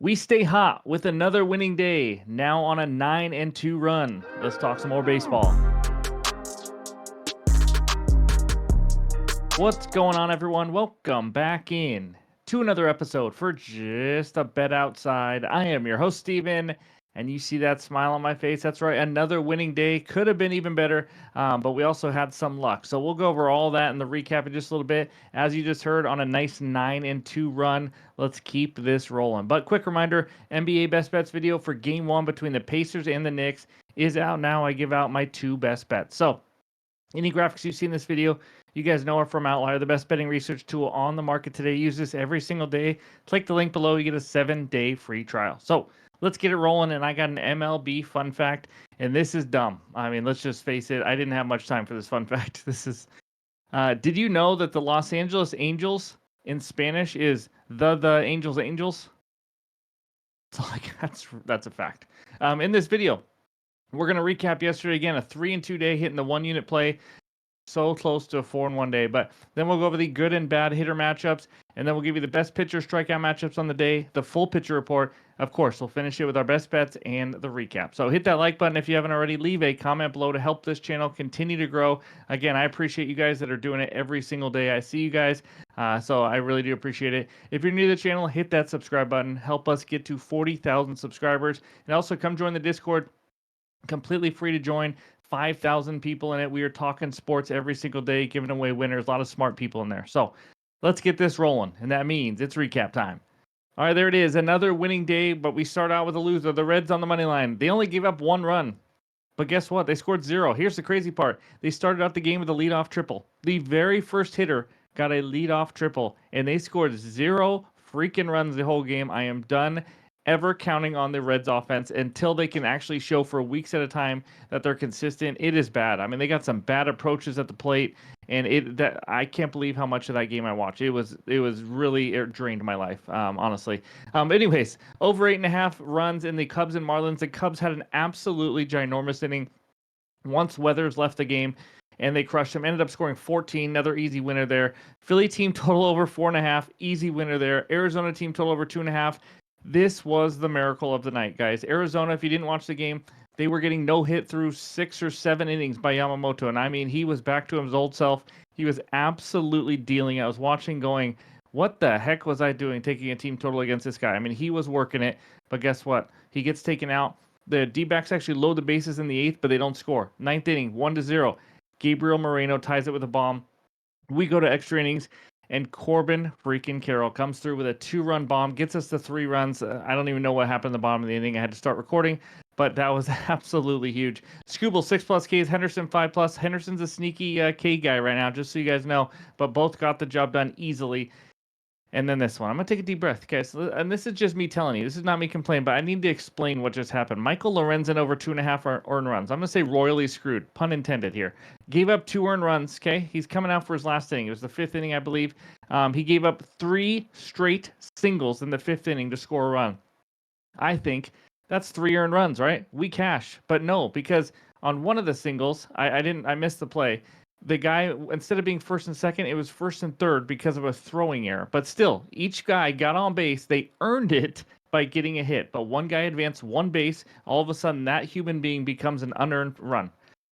We stay hot with another winning day, now on a 9-2 run. Let's talk some more baseball. What's going on, everyone? Welcome back in to another episode for Just a Bet Outside. I am your host, Steven, and you see that smile on my face. That's right, another winning day. Could have been even better, but we also had some luck. So we'll go over all that in the recap in just a little bit. As you just heard, on a nice 9-2 run, let's keep this rolling. But quick reminder, NBA Best Bets video for Game 1 between the Pacers and the Knicks is out now. I give out my two best bets. So any graphics you see in this video, you guys know are from OUTLIER, the best betting research tool on the market today. Use this every single day. Click the link below. You get a 7-day free trial. So let's get it rolling. And I got an MLB fun fact, and this is dumb. I mean, let's just face it. I didn't have much time for this fun fact. This is, did you know that the Los Angeles Angels in Spanish is the Angels? So like, that's a fact. In this video, we're going to recap yesterday again, a 3-2 day hitting the 1-unit play. So close to a 4-1 day. But then we'll go over the good and bad hitter matchups, and then we'll give you the best pitcher strikeout matchups on the day, the full pitcher report. Of course, we'll finish it with our best bets and the recap. So hit that like button if you haven't already. Leave a comment below to help this channel continue to grow. Again, I appreciate you guys that are doing it every single day. I see you guys, so I really do appreciate it. If you're new to the channel, hit that subscribe button. Help us get to 40,000 subscribers. And also come join the Discord. Completely free to join. 5,000 people in it. We are talking sports every single day, giving away winners. A lot of smart people in there. So let's get this rolling. And that means it's recap time. All right, there it is. Another winning day, but we start out with a loser. The Reds on the money line. They only gave up one run. But guess what? They scored 0. Here's the crazy part. They started out the game with a leadoff triple. The very first hitter got a leadoff triple, and they scored 0 freaking runs the whole game. I am done ever counting on the Reds offense until they can actually show for weeks at a time that they're consistent. It is bad. I mean, they got some bad approaches at the plate, and I can't believe how much of that game I watched. It drained my life, honestly. Anyways, over 8.5 runs in the Cubs and Marlins. The Cubs had an absolutely ginormous inning once Weathers left the game, and they crushed him. Ended up scoring 14, another easy winner there. Philly team total over 4.5, easy winner there. Arizona team total over 2.5. This was the miracle of the night, guys. Arizona, if you didn't watch the game, they were getting no hit through 6 or 7 innings by Yamamoto. And I mean, he was back to his old self. He was absolutely dealing. I was watching going, what the heck was I doing taking a team total against this guy? I mean, he was working it, but guess what? He gets taken out. The D-backs actually load the bases in the 8th, but they don't score. 9th inning, 1-0. Gabriel Moreno ties it with a bomb. We go to extra innings. And Corbin freaking Carroll comes through with a 2-run bomb, gets us to 3 runs. I don't even know what happened at the bottom of the inning. I had to start recording, but that was absolutely huge. Skubal 6+ Ks, Henderson 5+. Henderson's a sneaky K guy right now, just so you guys know. But both got the job done easily. And then this one. I'm going to take a deep breath, guys. And this is just me telling you. This is not me complaining, but I need to explain what just happened. Michael Lorenzen over 2.5 earned runs. I'm going to say royally screwed. Pun intended here. Gave up 2 earned runs, okay? He's coming out for his last inning. It was the 5th inning, I believe. He gave up 3 straight singles in the 5th inning to score a run. I think that's 3 earned runs, right? We cash. But no, because on one of the singles, I missed the play. The guy, instead of being first and second, it was first and third because of a throwing error. But still, each guy got on base. They earned it by getting a hit. But one guy advanced 1 base. All of a sudden, that human being becomes an unearned run.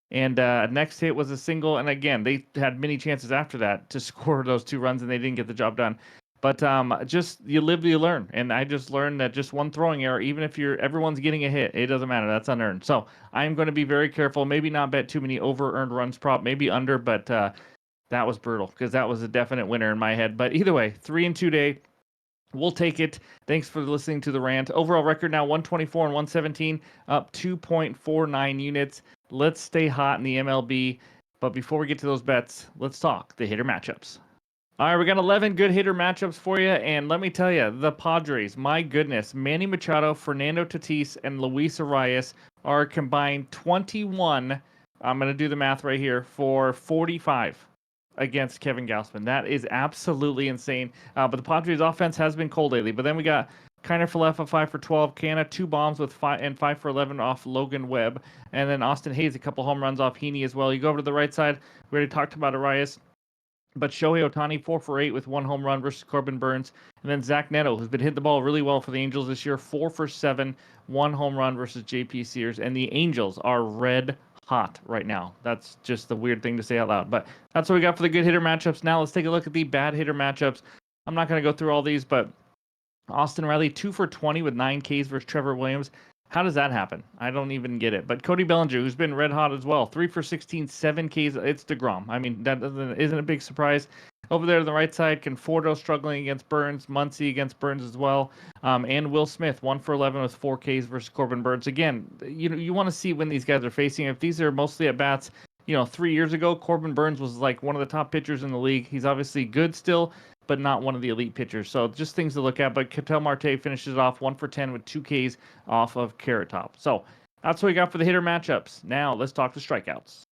And next hit was a single. And again, they had many chances after that to score those 2 runs, and they didn't get the job done. But just you live, you learn. And I just learned that just one throwing error, even if everyone's getting a hit, it doesn't matter. That's unearned. So I'm going to be very careful. Maybe not bet too many over-earned runs prop, maybe under, but that was brutal because that was a definite winner in my head. But either way, 3-2 day. We'll take it. Thanks for listening to the rant. Overall record now 124 and 117, up 2.49 units. Let's stay hot in the MLB. But before we get to those bets, let's talk the hitter matchups. All right, we got 11 good hitter matchups for you, and let me tell you, the Padres, my goodness, Manny Machado, Fernando Tatis, and Luis Arias are combined 21, I'm going to do the math right here, for 45 against Kevin Gausman. That is absolutely insane, but the Padres offense has been cold lately, but then we got Kiner Falefa 5 for 12, Canna 2 bombs with 5 for 11 off Logan Webb, and then Austin Hayes a couple home runs off Heaney as well. You go over to the right side, we already talked about Arias. But Shohei Ohtani, 4 for 8 with 1 home run versus Corbin Burns. And then Zach Neto, who's been hitting the ball really well for the Angels this year, 4 for 7, 1 home run versus JP Sears. And the Angels are red hot right now. That's just the weird thing to say out loud. But that's what we got for the good hitter matchups. Now let's take a look at the bad hitter matchups. I'm not going to go through all these, but Austin Riley, 2 for 20 with 9 Ks versus Trevor Williams. How does that happen? I don't even get it. But Cody Bellinger, who's been red hot as well, 3 for 16, 7 Ks. It's DeGrom. I mean, that isn't a big surprise. Over there on the right side, Conforto struggling against Burns, Muncy against Burns as well, and Will Smith, 1 for 11 with 4 Ks versus Corbin Burns. Again, you want to see when these guys are facing. If these are mostly at bats, 3 years ago, Corbin Burns was like one of the top pitchers in the league. He's obviously good still, but not one of the elite pitchers. So just things to look at. But Ketel Marte finishes off 1 for 10 with 2 Ks off of Carrot Top. So that's what we got for the hitter matchups. Now let's talk the strikeouts.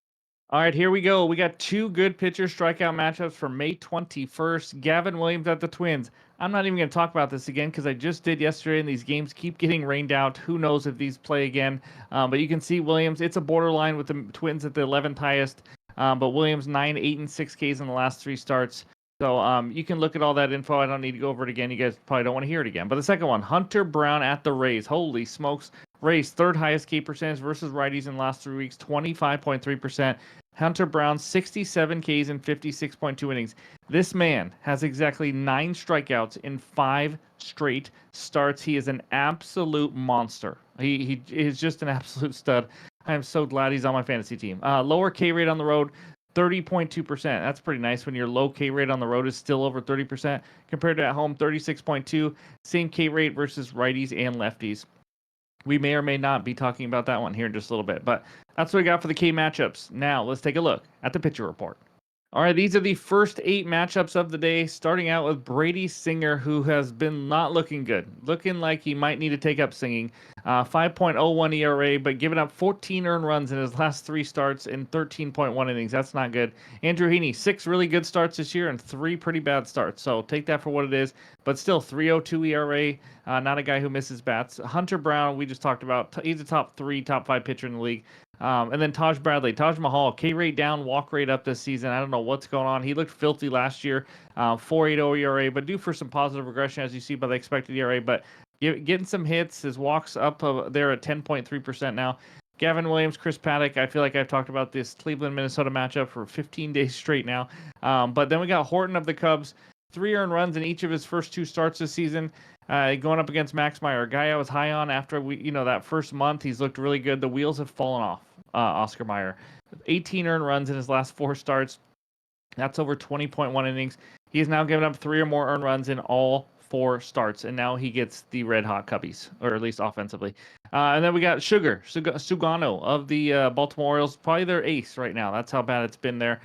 All right, here we go. We got 2 good pitcher strikeout matchups for May 21st. Gavin Williams at the Twins. I'm not even going to talk about this again because I just did yesterday, and these games keep getting rained out. Who knows if these play again? But you can see Williams. It's a borderline with the Twins at the 11th highest. But Williams 9, 8, and 6 Ks in the last 3 starts. So you can look at all that info. I don't need to go over it again. You guys probably don't want to hear it again. But the second one, Hunter Brown at the Rays. Holy smokes. Rays, 3rd highest K percentage versus righties in the last 3 weeks, 25.3%. Hunter Brown, 67 Ks in 56.2 innings. This man has exactly 9 strikeouts in 5 straight starts. He is an absolute monster. He is just an absolute stud. I am so glad he's on my fantasy team. Lower K rate on the road, 30.2%. That's pretty nice when your low K rate on the road is still over 30%. Compared to at home, 36.2. Same K rate versus righties and lefties. We may or may not be talking about that one here in just a little bit, but that's what we got for the K matchups. Now let's take a look at the pitcher report. All right, these are the first 8 matchups of the day, starting out with Brady Singer, who has been not looking good, looking like he might need to take up singing. 5.01 ERA, but giving up 14 earned runs in his last 3 starts in 13.1 innings. That's not good. Andrew Heaney, 6 really good starts this year and 3 pretty bad starts, so take that for what it is, but still 3.02 ERA, not a guy who misses bats. Hunter Brown, we just talked about, he's a top 3, top 5 pitcher in the league. And then Taj Mahal, K rate down, walk rate up this season. I don't know what's going on. He looked filthy last year, 4.80 ERA, but due for some positive regression as you see by the expected ERA. But getting some hits, his walks up there at 10.3% now. Gavin Williams, Chris Paddock. I feel like I've talked about this Cleveland-Minnesota matchup for 15 days straight now. But then we got Horton of the Cubs. 3 earned runs in each of his first 2 starts this season. Going up against Max Meyer, a guy I was high on after that first month. He's looked really good. The wheels have fallen off. Oscar Meyer, 18 earned runs in his last 4 starts. That's over 20.1 innings. He has now given up 3 or more earned runs in all 4 starts, and now he gets the red hot Cubbies, or at least offensively. And then we got Sugano of the Baltimore Orioles, probably their ace right now. That's how bad it's been there.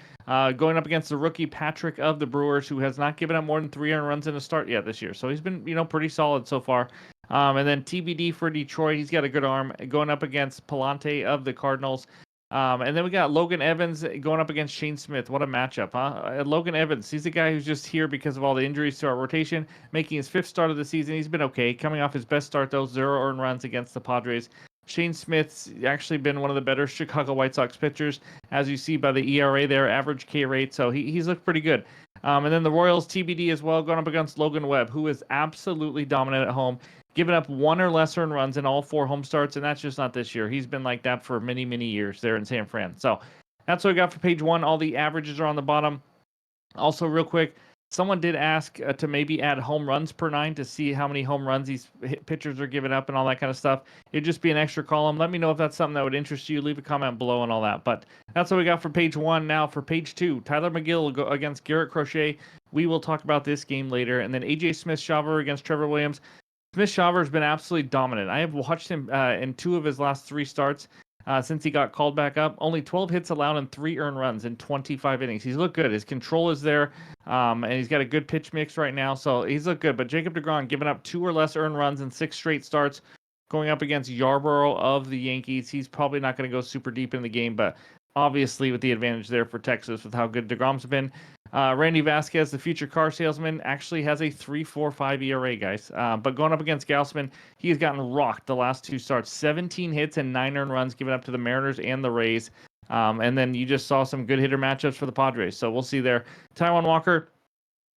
Going up against the rookie Patrick of the Brewers, who has not given up more than 3 earned runs in a start yet this year. So he's been, pretty solid so far. And then TBD for Detroit. He's got a good arm. Going up against Palante of the Cardinals. And then we got Logan Evans going up against Shane Smith. What a matchup, huh? Logan Evans, he's a guy who's just here because of all the injuries to our rotation, making his 5th start of the season. He's been okay. Coming off his best start, though, 0 earned runs against the Padres. Shane Smith's actually been one of the better Chicago White Sox pitchers, as you see by the ERA there, average K rate. So he's looked pretty good. And then the Royals TBD as well, going up against Logan Webb, who is absolutely dominant at home, giving up 1 or less earned runs in all 4 home starts, and that's just not this year. He's been like that for many, many years there in San Fran. So that's what we got for page 1. All the averages are on the bottom. Also, real quick, someone did ask to maybe add home runs per 9 to see how many home runs these pitchers are giving up and all that kind of stuff. It'd just be an extra column. Let me know if that's something that would interest you. Leave a comment below and all that. But that's what we got for page 1. Now for page 2, Tyler McGill will go against Garrett Crochet. We will talk about this game later. And then AJ Smith-Shawver against Trevor Williams. Smith-Shawver has been absolutely dominant. I have watched him in 2 of his last 3 starts since he got called back up. Only 12 hits allowed and 3 earned runs in 25 innings. He's looked good. His control is there, and he's got a good pitch mix right now, so he's looked good. But Jacob deGrom giving up 2 or less earned runs in 6 straight starts, going up against Yarbrough of the Yankees. He's probably not going to go super deep in the game, but obviously with the advantage there for Texas with how good deGrom's been. Randy Vasquez, the future car salesman, actually has a 3.45 ERA, guys. But going up against Gausman, he has gotten rocked the last 2 starts. 17 hits and 9 earned runs given up to the Mariners and the Rays. And then you just saw some good hitter matchups for the Padres. So we'll see there. Taijuan Walker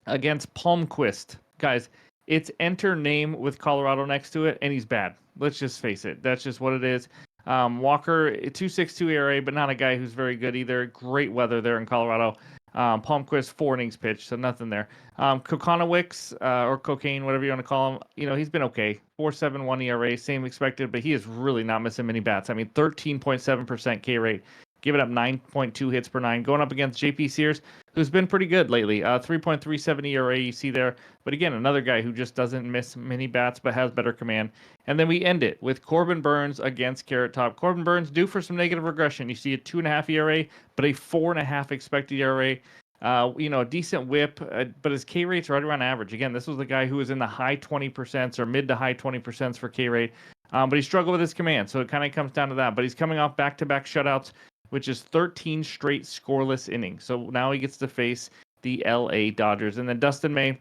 against Palmquist. Guys, it's enter name with Colorado next to it, and he's bad. Let's just face it. That's just what it is. Walker, 2.62 ERA, but not a guy who's very good either. Great weather there in Colorado. Palmquist, 4 innings pitched, so nothing there. Kokonowicz, or Cocaine, whatever you want to call him, he's been okay. 4.71 ERA, same expected, but he is really not missing many bats. I mean, 13.7% K rate, giving up 9.2 hits per 9, going up against JP Sears, who's been pretty good lately. 3.37 ERA you see there. But again, another guy who just doesn't miss many bats but has better command. And then we end it with Corbin Burns against Carrot Top. Corbin Burns due for some negative regression. You see a 2.5 ERA, but a 4.5 expected ERA. A decent whip, but his K rate's right around average. Again, this was the guy who was in the high 20% or mid to high 20% for K rate. But he struggled with his command, so it kind of comes down to that. But he's coming off back-to-back shutouts, which is 13 straight scoreless innings. So now he gets to face the LA Dodgers. And then Dustin May,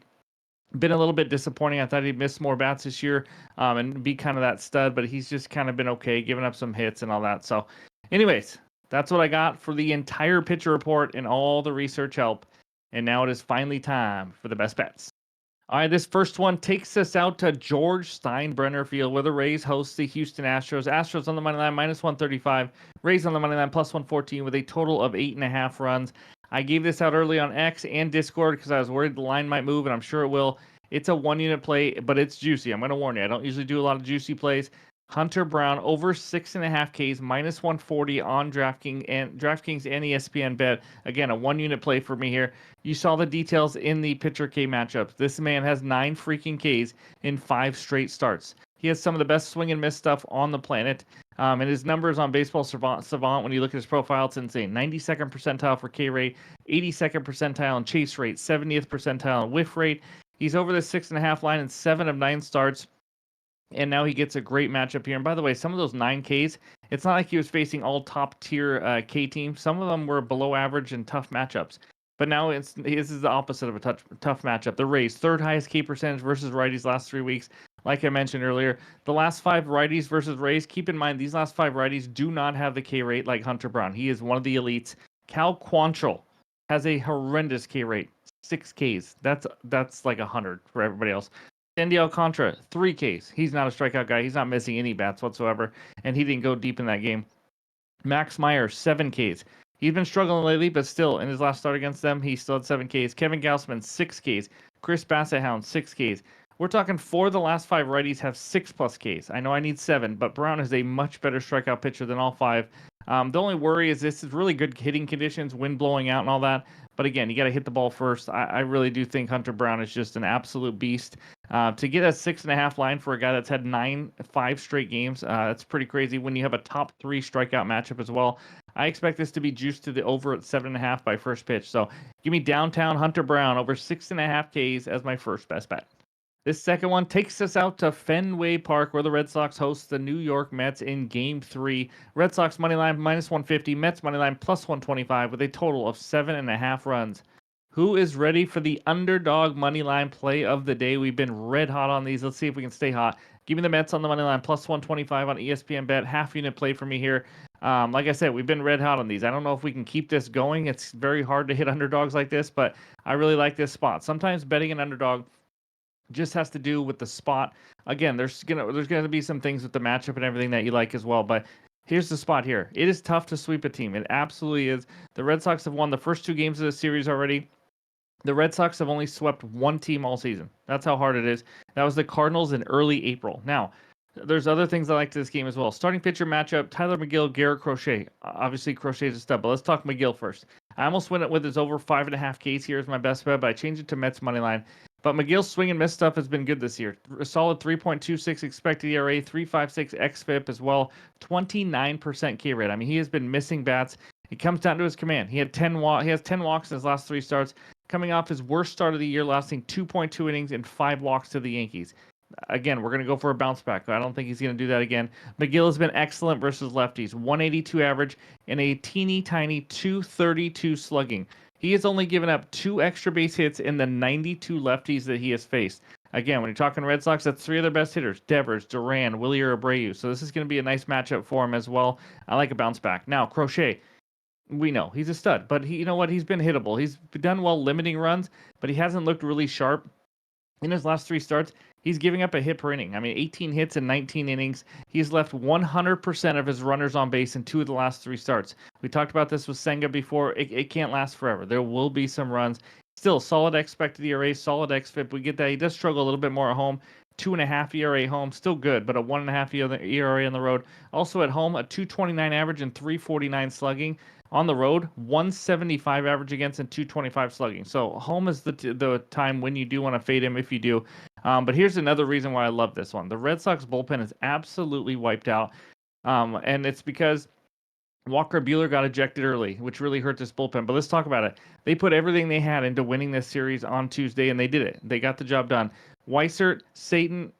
been a little bit disappointing. I thought he'd miss more bats this year and be kind of that stud, but he's just kind of been okay, giving up some hits and all that. So anyways, that's what I got for the entire pitcher report and all the research help. And now it is finally time for the best bets. All right, this first one takes us out to George Steinbrenner Field, where the Rays host the Houston Astros. Astros on the money line, -135. Rays on the money line, +114, with a total of 8.5 runs. I gave this out early on X and Discord because I was worried the line might move, and I'm sure it will. It's a 1-unit play, but it's juicy. I'm going to warn you. I don't usually do a lot of juicy plays. Hunter Brown over 6.5 Ks, -140 on DraftKings and ESPN bet. Again, a 1-unit play for me here. You saw the details in the pitcher K matchups. This man has 9 freaking Ks in 5 straight starts. He has some of the best swing and miss stuff on the planet. And his numbers on Baseball Savant, when you look at his profile, it's insane. 92nd percentile for K rate, 82nd percentile in chase rate, 70th percentile in whiff rate. He's over the 6.5 line in 7 of 9 starts. And now he gets a great matchup here. And by the way, some of those 9 Ks, it's not like he was facing all top tier K teams. Some of them were below average and tough matchups. But now this is the opposite of a tough matchup. The Rays, 3rd highest K percentage versus righties last 3 weeks. Like I mentioned earlier, the last 5 righties versus Rays, keep in mind these last 5 righties do not have the K rate like Hunter Brown. He is one of the elites. Cal Quantrill has a horrendous K rate, 6 Ks. That's like 100 for everybody else. Sandy Alcantara, 3 Ks. He's not a strikeout guy. He's not missing any bats whatsoever, and he didn't go deep in that game. Max Meyer, 7 Ks. He's been struggling lately, but still, in his last start against them, he still had 7 Ks. Kevin Gausman, 6 Ks. Chris Bassett-Hound, 6 Ks. We're talking 4 of the last 5 righties have 6+ Ks. I know I need 7, but Brown is a much better strikeout pitcher than all 5. The only worry is this is really good hitting conditions, wind blowing out and all that. But again, you got to hit the ball first. I really do think Hunter Brown is just an absolute beast. To get a 6.5 line for a guy that's had 5 straight games, that's pretty crazy when you have a top 3 strikeout matchup as well. I expect this to be juiced to the over at 7.5 by first pitch. So give me downtown Hunter Brown over 6.5 Ks as my first best bet. This second one takes us out to Fenway Park, where the Red Sox host the New York Mets in Game 3. Red Sox money line -150, Mets money line +125 with a total of 7.5 runs. Who is ready for the underdog money line play of the day? We've been red hot on these. Let's see if we can stay hot. Give me the Mets on the money line +125 on ESPN bet. Half-unit play for me here. Like I said, we've been red hot on these. I don't know if we can keep this going. It's very hard to hit underdogs like this, but I really like this spot. Sometimes betting an underdog just has to do with the spot. Again, there's gonna be some things with the matchup and everything that you like as well, but here's the spot here. It is tough to sweep a team. It absolutely is. The Red Sox have won the first 2 games of the series already. The Red Sox have only swept 1 team all season. That's how hard it is. That was the Cardinals in early April. Now, there's other things I like to this game as well. Starting pitcher matchup, Tyler McGill, Garrett Crochet. Obviously, Crochet is a stud, but let's talk McGill first. I almost went it with his over 5.5 Ks here as my best bet, but I changed it to Mets money line. But McGill's swing and miss stuff has been good this year. A solid 3.26 expected ERA, 3.56 xFIP as well, 29% K rate. I mean, he has been missing bats. It comes down to his command. He has 10 walks in his last 3 starts, coming off his worst start of the year, lasting 2.2 innings and 5 walks to the Yankees. Again, we're going to go for a bounce back. I don't think he's going to do that again. McGill has been excellent versus lefties. 182 average and a teeny tiny 232 slugging. He has only given up 2 extra base hits in the 92 lefties that he has faced. Again, when you're talking Red Sox, that's 3 of their best hitters: Devers, Duran, Wilyer Abreu. So this is going to be a nice matchup for him as well. I like a bounce back. Now, Crochet. We know he's a stud, but you know what? He's been hittable. He's done well limiting runs, but he hasn't looked really sharp in his last three starts. He's giving up a hit per inning. I mean, 18 hits in 19 innings. He's left 100% of his runners on base in two of the last three starts. We talked about this with Senga before. It can't last forever. There will be some runs. Still, solid expected ERA, solid xFIP. We get that. He does struggle a little bit more at home. 2.5 ERA home, still good, but a 1.5 ERA on the road. Also at home, a 2.29 average and 3.49 slugging. On the road, 175 average against and 225 slugging. So home is the time when you do want to fade him if you do. But here's another reason why I love this one. The Red Sox bullpen is absolutely wiped out. And it's because Walker Buehler got ejected early, which really hurt this bullpen. But let's talk about it. They put everything they had into winning this series on Tuesday, and they did it. They got the job done. Weissert, Satan,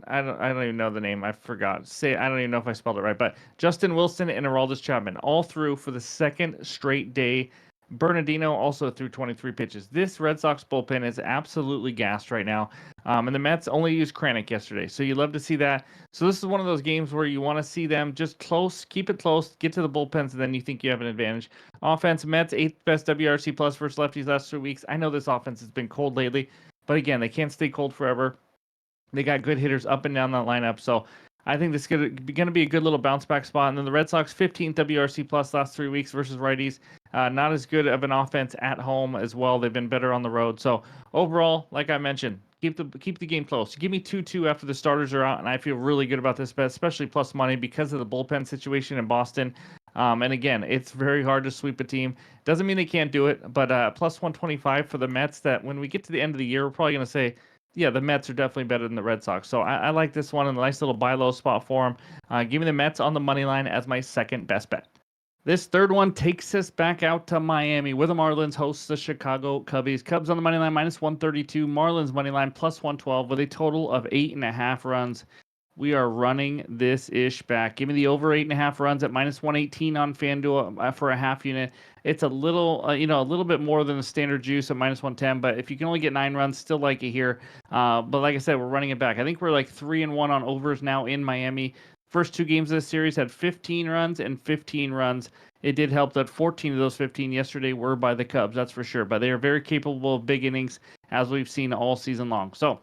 I don't even know the name. I forgot. I don't even know if I spelled it right. But Justin Wilson and Aroldis Chapman all threw for the second straight day. Bernardino also threw 23 pitches. This Red Sox bullpen is absolutely gassed right now. And the Mets only used Kranick yesterday. So you love to see that. So this is one of those games where you want to see them just close, keep it close, get to the bullpens, and then you think you have an advantage. Offense, Mets, 8th best WRC plus versus lefties last 3 weeks. I know this offense has been cold lately, but again, they can't stay cold forever. They got good hitters up and down that lineup. So I think this is going to be a good little bounce back spot. And then the Red Sox, 15th WRC plus last 3 weeks versus righties. Not as good of an offense at home as well. They've been better on the road. So overall, like I mentioned, keep the game close. Give me 2-2 after the starters are out, and I feel really good about this bet, especially plus money because of the bullpen situation in Boston. And again, it's very hard to sweep a team. Doesn't mean they can't do it, but plus 125 for the Mets. That when we get to the end of the year, we're probably going to say, yeah, the Mets are definitely better than the Red Sox. So I like this one, and a nice little buy low spot for them. Give me the Mets on the money line as my second best bet. This third one takes us back out to Miami, where the Marlins host the Chicago Cubbies. Cubs on the money line minus 132, Marlins money line plus 112 with a total of 8.5 runs. We are running this ish back. Give me the over 8.5 runs at minus 118 on FanDuel for a half unit. It's a little, a little bit more than the standard juice at minus 110. But if you can only get 9 runs, still like it here. But like I said, we're running it back. I think we're like 3-1 on overs now in Miami. First 2 games of this series had 15 runs and 15 runs. It did help that 14 of those 15 yesterday were by the Cubs, that's for sure. But they are very capable of big innings, as we've seen all season long. So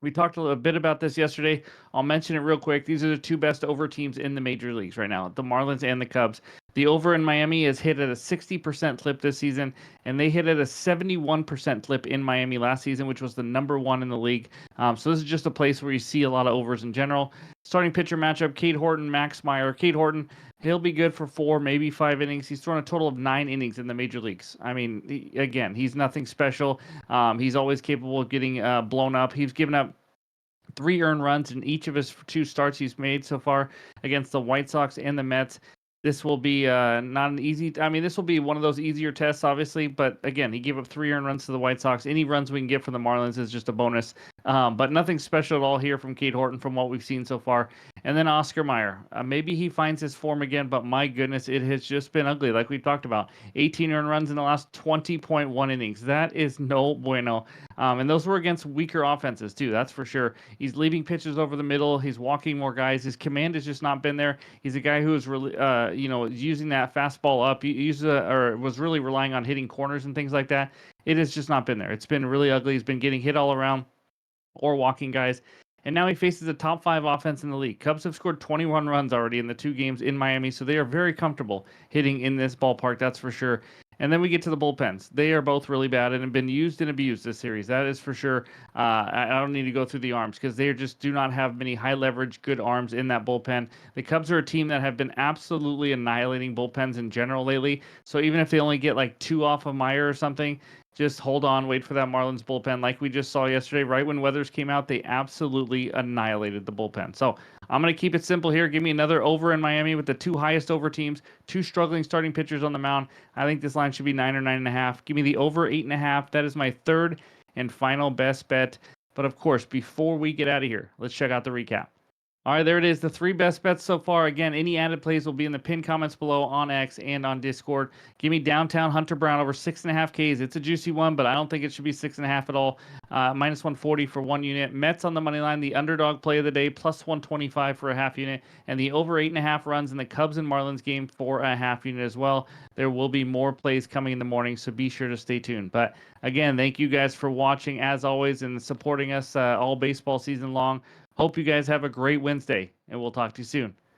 we talked a little bit about this yesterday. I'll mention it real quick. These are the 2 best over teams in the major leagues right now, the Marlins and the Cubs. The over in Miami is hit at a 60% clip this season, and they hit at a 71% clip in Miami last season, which was the number 1 in the league. So this is just a place where you see a lot of overs in general. Starting pitcher matchup, Cade Horton, Max Meyer. Cade Horton, he'll be good for 4, maybe 5 innings. He's thrown a total of 9 innings in the major leagues. I mean, again, he's nothing special. He's always capable of getting blown up. He's given up 3 earned runs in each of his 2 starts he's made so far against the White Sox and the Mets. This will be not an easy. I mean, this will be one of those easier tests, obviously. But again, he gave up 3 earned runs to the White Sox. Any runs we can get from the Marlins is just a bonus. But nothing special at all here from Cade Horton from what we've seen so far. And then Oscar Meyer. Maybe he finds his form again, but my goodness, it has just been ugly, like we've talked about. 18 earned runs in the last 20.1 innings. That is no bueno. And those were against weaker offenses, too. That's for sure. He's leaving pitches over the middle. He's walking more guys. His command has just not been there. He's a guy who is really, using that fastball up. He was really relying on hitting corners and things like that. It has just not been there. It's been really ugly. He's been getting hit all around or walking guys. And now he faces a top 5 offense in the league. Cubs have scored 21 runs already in the 2 games in Miami, so they are very comfortable hitting in this ballpark, that's for sure. And then we get to the bullpens. They are both really bad and have been used and abused this series. That is for sure. I don't need to go through the arms because they just do not have many high leverage, good arms in that bullpen. The Cubs are a team that have been absolutely annihilating bullpens in general lately. So even if they only get like 2 off of Meyer or something, just hold on, wait for that Marlins bullpen. Like we just saw yesterday, right when Weathers came out, they absolutely annihilated the bullpen. So I'm going to keep it simple here. Give me another over in Miami with the 2 highest over teams, 2 struggling starting pitchers on the mound. I think this line should be 9 or 9.5. Give me the over 8.5. That is my third and final best bet. But of course, before we get out of here, let's check out the recap. All right, there it is. The three best bets so far. Again, any added plays will be in the pinned comments below on X and on Discord. Give me downtown Hunter Brown over 6.5 Ks. It's a juicy one, but I don't think it should be 6.5 at all. Minus 140 for 1 unit. Mets on the money line, the underdog play of the day, plus 125 for a half unit, and the over 8.5 runs in the Cubs and Marlins game for a half unit as well. There will be more plays coming in the morning, so be sure to stay tuned. But again, thank you guys for watching as always and supporting us all baseball season long. Hope you guys have a great Wednesday, and we'll talk to you soon.